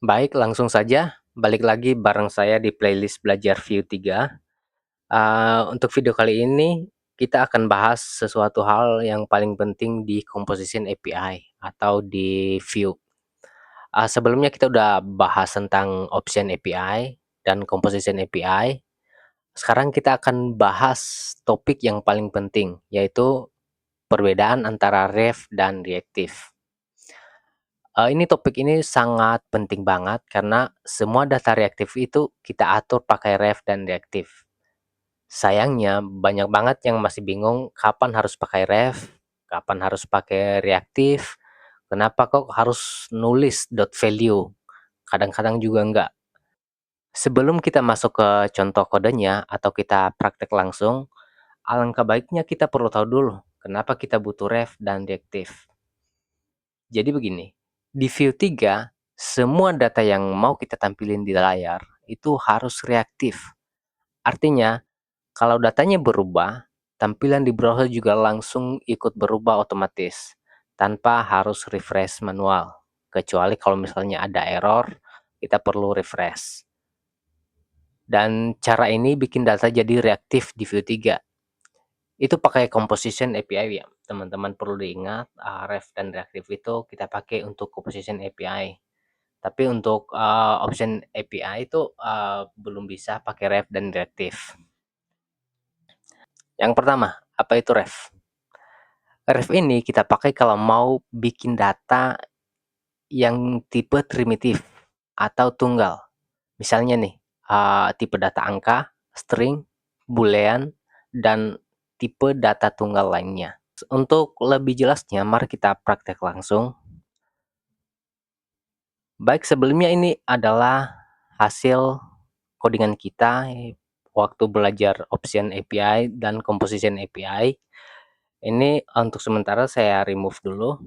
Baik, langsung saja. Balik lagi bareng saya di playlist Belajar View 3. Untuk video kali ini, kita akan bahas sesuatu hal yang paling penting di Composition API atau di View. Sebelumnya kita udah bahas tentang Option API dan Composition API. Sekarang kita akan bahas topik yang paling penting, yaitu perbedaan antara Rev dan Reactive. Ini topik ini sangat penting banget karena semua data reaktif itu kita atur pakai ref dan reaktif. Sayangnya banyak banget yang masih bingung kapan harus pakai ref, kapan harus pakai reaktif, kenapa kok harus nulis dot value, kadang-kadang juga enggak. Sebelum kita masuk ke contoh kodenya atau kita praktek langsung, alangkah baiknya kita perlu tahu dulu kenapa kita butuh ref dan reaktif. Jadi begini, di view 3, semua data yang mau kita tampilin di layar itu harus reaktif. Artinya, kalau datanya berubah, tampilan di browser juga langsung ikut berubah otomatis, tanpa harus refresh manual. Kecuali kalau misalnya ada error, kita perlu refresh. Dan cara ini bikin data jadi reaktif di view 3. Itu pakai composition API ya, teman-teman perlu diingat, ref dan reaktif itu kita pakai untuk composition API. Tapi untuk option API itu belum bisa pakai ref dan reactive. Yang pertama, apa itu ref? Ref ini kita pakai kalau mau bikin data yang tipe primitif atau tunggal. Misalnya nih, tipe data angka, string, boolean, dan tipe data tunggal lainnya. Untuk lebih jelasnya, mari kita praktek langsung. Baik, sebelumnya ini adalah hasil codingan kita waktu belajar Option API dan Composition API. Ini untuk sementara saya remove dulu.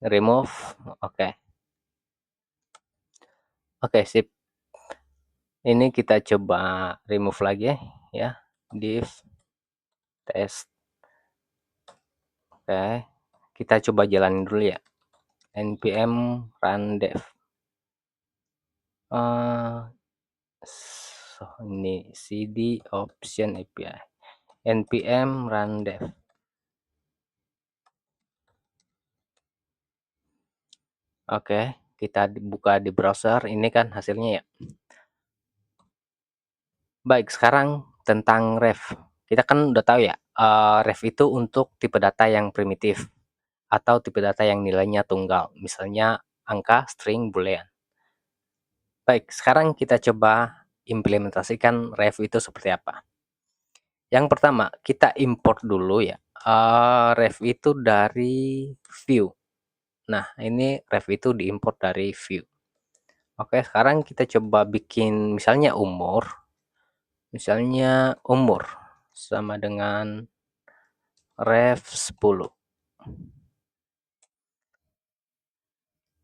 Remove, oke. Oke, sip. Ini kita coba remove lagi ya. Div test. Oke. Kita coba jalanin dulu ya. npm run dev. Ini cd option API. npm run dev. Oke, kita buka di browser. Ini kan hasilnya ya. Baik, sekarang tentang ref. Kita kan udah tahu ya, ref itu untuk tipe data yang primitif atau tipe data yang nilainya tunggal, misalnya angka, string, boolean. Baik, sekarang kita coba implementasikan ref itu seperti apa. Yang pertama, kita import dulu ya, ref itu dari view. Nah, ini ref itu diimport dari view. Oke, sekarang kita coba bikin misalnya umur. Misalnya umur sama dengan ref 10.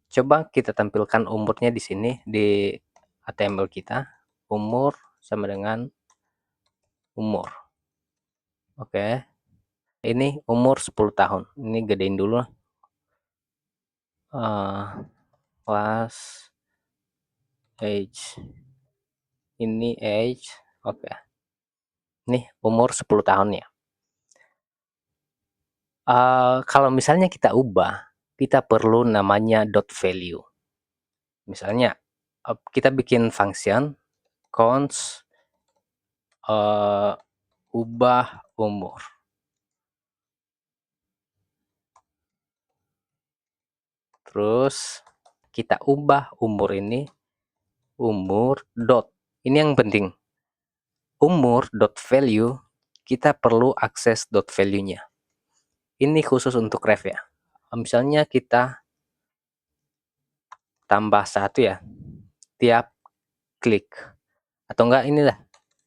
Coba kita tampilkan umurnya di sini di HTML kita. Umur sama dengan umur. Oke. Ini umur 10 tahun. Ini gedein dulu. Class age. Ini age. Oke. Nih umur 10 tahun ya. Kalau misalnya kita ubah, kita perlu namanya dot value. Misalnya kita bikin function const ubah umur. Terus kita ubah umur ini umur dot. Ini yang penting. Umur dot value kita perlu akses dot value-nya. Ini khusus untuk ref ya. Misalnya kita tambah 1 ya. Tiap klik. Atau enggak inilah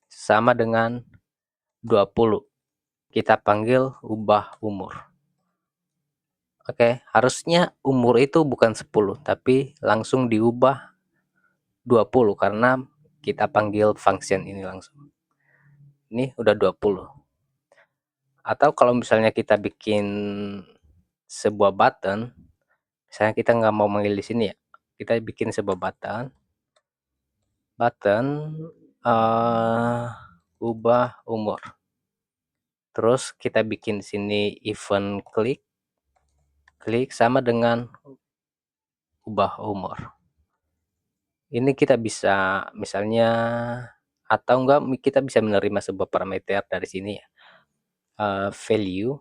sama dengan 20. Kita panggil ubah umur. Oke, harusnya umur itu bukan 10, tapi langsung diubah 20 karena kita panggil function ini langsung. Ini udah 20. Atau kalau misalnya kita bikin sebuah button, misalnya kita nggak mau manggil di sini ya, kita bikin sebuah button uh, ubah umur. Terus kita bikin sini event klik sama dengan ubah umur. Ini kita bisa misalnya, atau enggak kita bisa menerima sebuah parameter dari sini ya. Value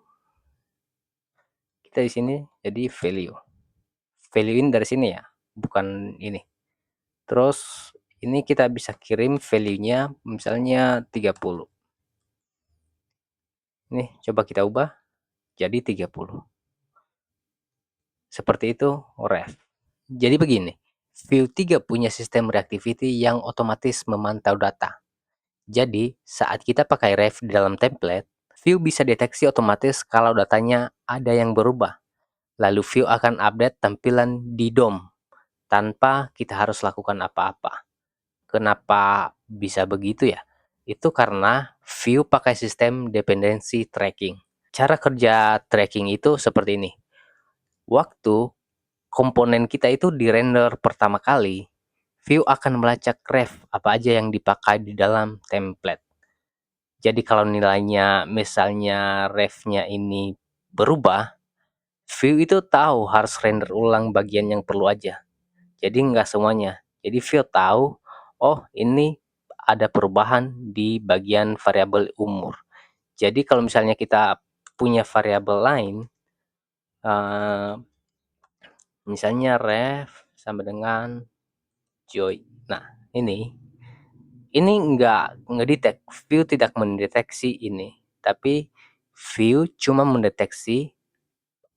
kita di sini jadi value ini dari sini ya, bukan ini. Terus ini kita bisa kirim value-nya misalnya 30. Nih coba kita ubah jadi 30. Seperti itu ref. Jadi begini, Vue 3 punya sistem reactivity yang otomatis memantau data. Jadi, saat kita pakai ref di dalam template, Vue bisa deteksi otomatis kalau datanya ada yang berubah. Lalu Vue akan update tampilan di DOM tanpa kita harus lakukan apa-apa. Kenapa bisa begitu ya? Itu karena Vue pakai sistem dependency tracking. Cara kerja tracking itu seperti ini. Waktu komponen kita itu di-render pertama kali, Vue akan melacak ref apa aja yang dipakai di dalam template. Jadi kalau nilainya misalnya refnya ini berubah, Vue itu tahu harus render ulang bagian yang perlu aja. Jadi nggak semuanya. Jadi Vue tahu, oh ini ada perubahan di bagian variabel umur. Jadi kalau misalnya kita punya variabel lain, misalnya ref sama dengan joy. Nah ini nggak ngedetect, Vue tidak mendeteksi ini, tapi Vue cuma mendeteksi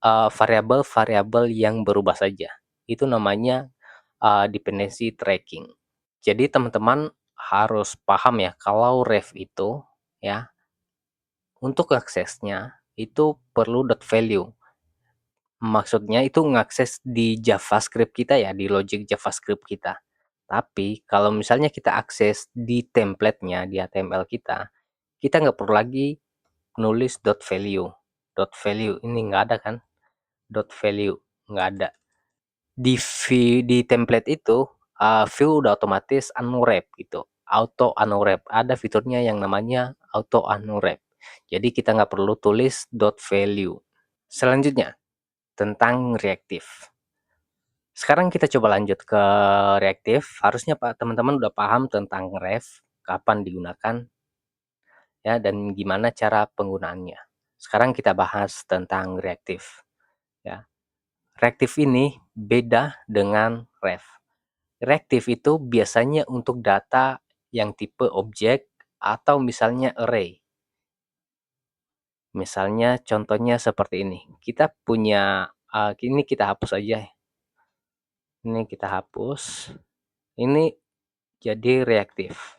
variabel-variabel yang berubah saja. Itu namanya dependency tracking. Jadi teman-teman harus paham ya kalau ref itu ya untuk aksesnya itu perlu .value. Maksudnya itu ngakses di JavaScript kita ya, di logic JavaScript kita. Tapi kalau misalnya kita akses di template-nya, di HTML kita nggak perlu lagi nulis .value. .value ini nggak ada kan? .value nggak ada. Di template itu Vue udah otomatis unwrap gitu, auto unwrap. Ada fiturnya yang namanya auto unwrap. Jadi kita nggak perlu tulis .value. Selanjutnya tentang reaktif. Sekarang kita coba lanjut ke reaktif. Harusnya Pak teman-teman udah paham tentang ref, kapan digunakan ya dan gimana cara penggunaannya. Sekarang kita bahas tentang reaktif ya. Reaktif ini beda dengan ref. Reaktif itu biasanya untuk data yang tipe objek atau misalnya array. Misalnya contohnya seperti ini. Kita punya ini kita hapus aja. Ini kita hapus. Ini jadi reaktif.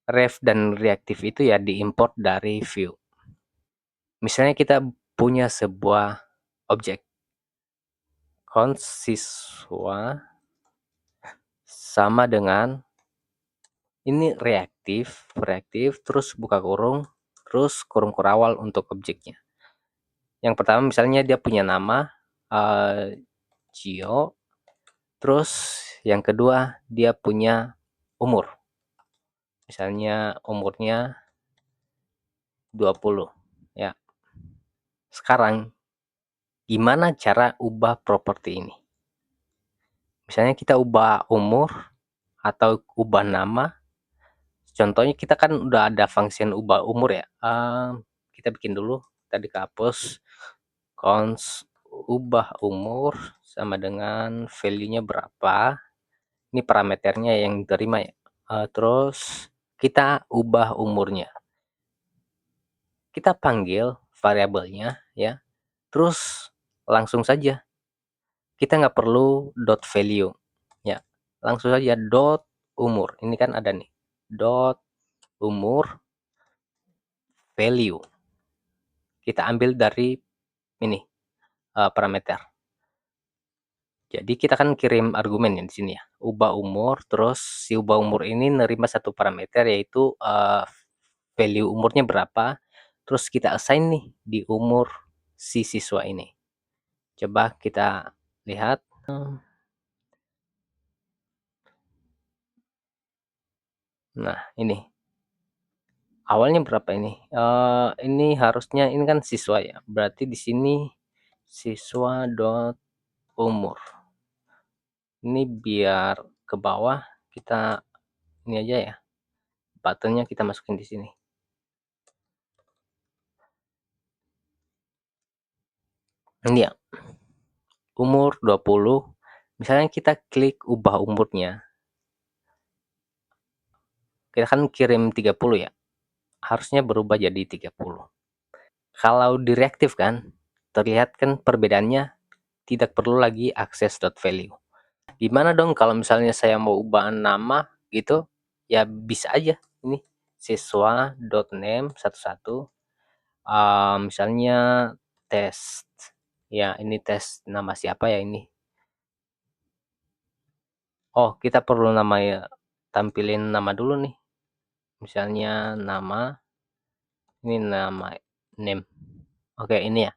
Ref dan reaktif itu ya diimport dari Vue. Misalnya kita punya sebuah objek const siswa sama dengan ini reaktif terus buka kurung terus kurung kurawal untuk objeknya. Yang pertama misalnya dia punya nama Gio, terus yang kedua dia punya umur, misalnya umurnya 20 ya. Sekarang gimana cara ubah properti ini? Misalnya kita ubah umur atau ubah nama. Contohnya kita kan udah ada function ubah umur ya. Kita bikin dulu, tadi kehapus const ubah umur sama dengan value-nya berapa. Ini parameternya yang diterima ya. Terus kita ubah umurnya. Kita panggil variabelnya ya. Terus langsung saja. Kita nggak perlu .value ya. Langsung saja .umur. Ini kan ada nih. .umur value. Kita ambil dari ini parameter. Jadi kita kan kirim argumen ya di sini ya. Ubah umur, terus si ubah umur ini nerima satu parameter yaitu value umurnya berapa. Terus kita assign nih di umur si siswa ini. Coba kita lihat. Nah, ini awalnya berapa ini? Ini harusnya ini kan siswa ya, berarti di sini siswa dot umur. Ini biar ke bawah kita ini aja ya, buttonnya kita masukin di sini. Ini ya, umur 20. Misalnya kita klik ubah umurnya, kita kan kirim 30 ya, harusnya berubah jadi 30. Kalau di reaktif kan, terlihat kan perbedaannya, tidak perlu lagi akses dot value. Gimana dong kalau misalnya saya mau ubah nama gitu? Ya bisa aja ini siswa dot name satu, misalnya test. Ya, ini tes nama siapa ya ini? Oh, kita perlu nama ya, tampilin nama dulu nih. Misalnya nama, ini nama name. Oke, ini ya.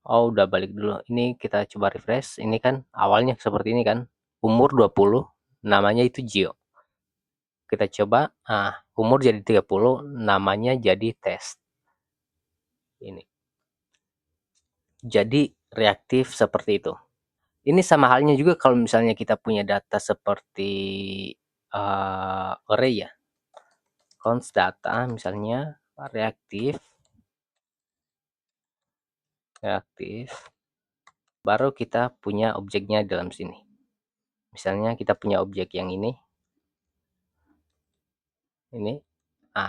Oh, udah balik dulu. Ini kita coba refresh. Ini kan awalnya seperti ini kan. Umur 20, namanya itu Gio. Kita coba, umur jadi 30, namanya jadi test. Ini. Jadi reaktif seperti itu. Ini sama halnya juga kalau misalnya kita punya data seperti array ya. Const data misalnya reaktif, reaktif, baru kita punya objeknya dalam sini. Misalnya kita punya objek yang ini,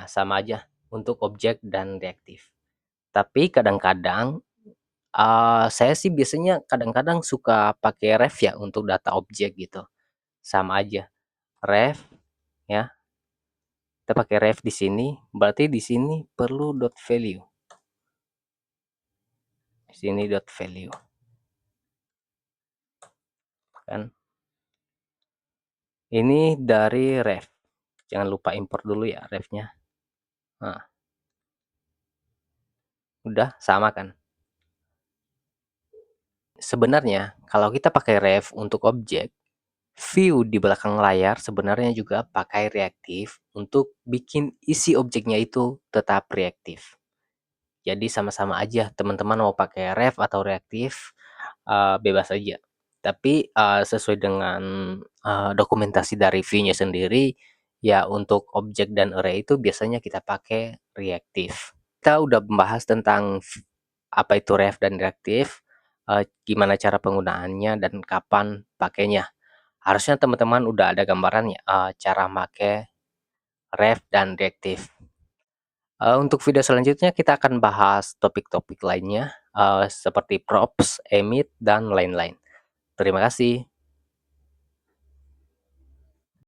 sama aja untuk objek dan reaktif. Tapi kadang-kadang saya sih biasanya kadang-kadang suka pakai ref ya untuk data objek gitu. Sama aja, ref ya. Kita pakai ref di sini, berarti di sini perlu dot value. Di sini dot value. Kan. Ini dari ref. Jangan lupa import dulu ya refnya. Nah, udah sama kan? Sebenarnya kalau kita pakai ref untuk objek, view di belakang layar sebenarnya juga pakai reaktif untuk bikin isi objeknya itu tetap reaktif. Jadi sama-sama aja teman-teman mau pakai ref atau reaktif, bebas aja. Tapi sesuai dengan dokumentasi dari view-nya sendiri, ya untuk objek dan array itu biasanya kita pakai reaktif. Kita udah membahas tentang apa itu ref dan reaktif, gimana cara penggunaannya dan kapan pakainya. Harusnya teman-teman udah ada gambaran ya, cara make ref dan reaktif. Untuk video selanjutnya kita akan bahas topik-topik lainnya, seperti props, emit, dan lain-lain. Terima kasih.